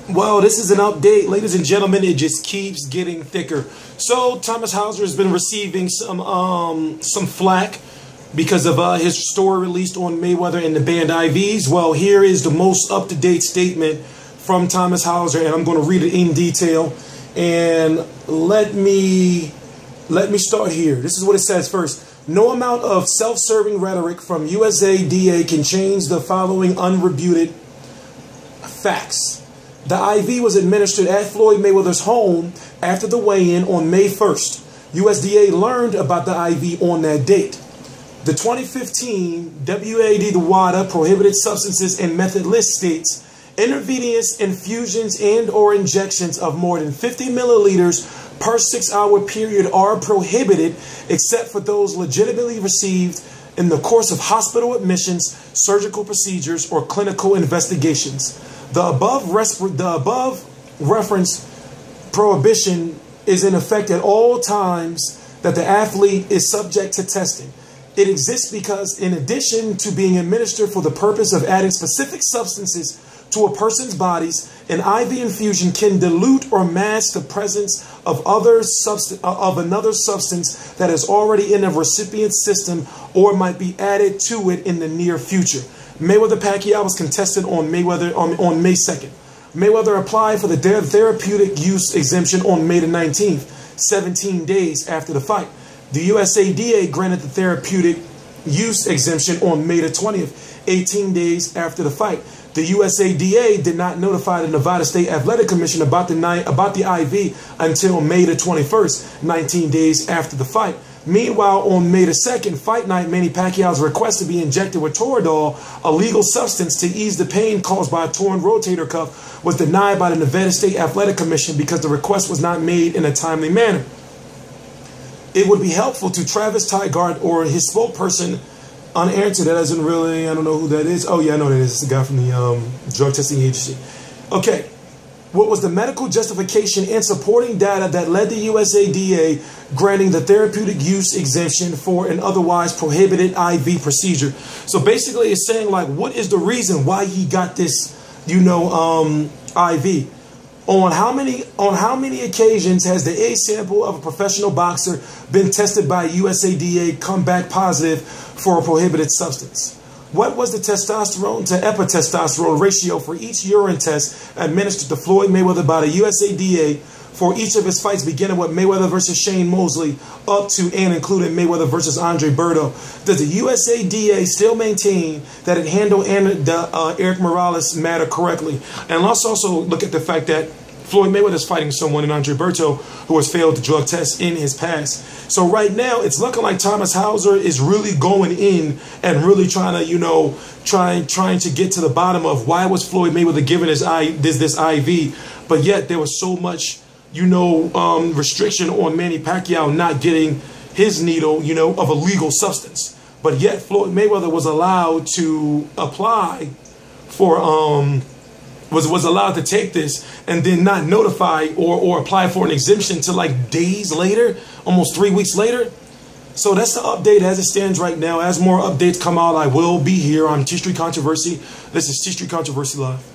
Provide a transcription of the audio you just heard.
Well, this is an update, ladies and gentlemen. It just keeps getting thicker. So Thomas Hauser has been receiving some flack because of his story released on Mayweather and the banned IVs. Well, here is the most up-to-date statement from Thomas Hauser, and I'm going to read it in detail. And let me start here. This is what it says first. No amount of self-serving rhetoric from USADA can change the following unrefuted facts. The IV was administered at Floyd Mayweather's home after the weigh-in on May 1st. USDA learned about the IV on that date. The 2015 WAD prohibited substances and method list states intravenous infusions and or injections of more than 50 milliliters per 6-hour period are prohibited except for those legitimately received in the course of hospital admissions, surgical procedures, or clinical investigations. The above referenced prohibition is in effect at all times that the athlete is subject to testing. It exists because in addition to being administered for the purpose of adding specific substances to a person's bodies, an IV infusion can dilute or mask the presence of another substance that is already in a recipient's system or might be added to it in the near future. Mayweather Pacquiao was contested on May 2nd. Mayweather applied for the therapeutic use exemption on May the 19th, 17 days after the fight. The USADA granted the therapeutic use exemption on May the 20th, 18 days after the fight. The USADA did not notify the Nevada State Athletic Commission about the IV until May the 21st, 19 days after the fight. Meanwhile, on May the 2nd, fight night, Manny Pacquiao's request to be injected with Toradol, a legal substance to ease the pain caused by a torn rotator cuff, was denied by the Nevada State Athletic Commission because the request was not made in a timely manner. It would be helpful to Travis Tygart or his spokesperson unanswered. That doesn't really, I don't know who that is. Oh, yeah, I know that is. It's the guy from the drug testing agency. Okay. What was the medical justification and supporting data that led the USADA granting the therapeutic use exemption for an otherwise prohibited IV procedure? So basically it's saying, like, what is the reason why he got this, IV? On how many occasions has the A sample of a professional boxer been tested by USADA come back positive for a prohibited substance? What was the testosterone to epitestosterone ratio for each urine test administered to Floyd Mayweather by the USADA for each of his fights, beginning with Mayweather versus Shane Mosley up to and including Mayweather versus Andre Berto? Does the USADA still maintain that it handled the Eric Morales matter correctly? And let's also look at the fact that Floyd Mayweather is fighting someone in Andre Berto who has failed the drug test in his past. So right now, it's looking like Thomas Hauser is really going in and really trying to, trying to get to the bottom of why was Floyd Mayweather given this IV, but yet there was so much, restriction on Manny Pacquiao not getting his needle, of a legal substance. But yet Floyd Mayweather was allowed to apply for was allowed to take this and then not notify or apply for an exemption until like days later, almost 3 weeks later. So that's the update as it stands right now. As more updates come out, I will be here on TstreeT Controversy. This is TstreeT Controversy Live.